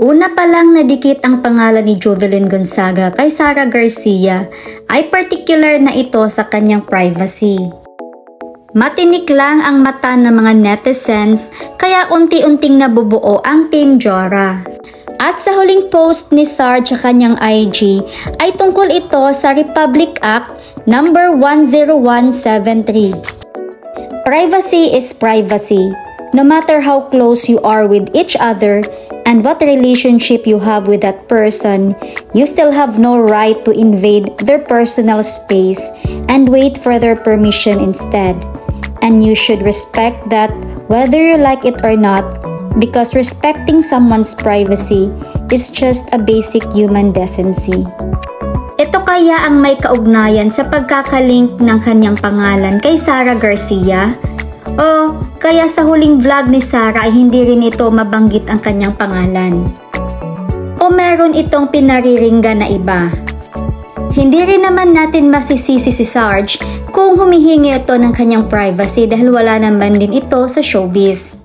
Una pa lang nadikit ang pangalan ni Jovelyn Gonzaga kay Sara Garcia ay particular na ito sa kanyang privacy. Matinik lang ang mata ng mga netizens kaya unti-unting nabubuo ang Team Jora. At sa huling post ni Sarge sa kanyang IG ay tungkol ito sa Republic Act No. 10173. Privacy is privacy. No matter how close you are with each other and what relationship you have with that person, you still have no right to invade their personal space and wait for their permission instead. And you should respect that whether you like it or not, because respecting someone's privacy is just a basic human decency. Ito kaya ang may kaugnayan sa pagkakalink ng kanyang pangalan kay Sara Garcia? O kaya sa huling vlog ni Sara ay hindi rin ito mabanggit ang kanyang pangalan? O meron itong pinariringgan na iba? Hindi rin naman natin masisisi si Sarge kung humihingi ito ng kanyang privacy dahil wala naman din ito sa showbiz.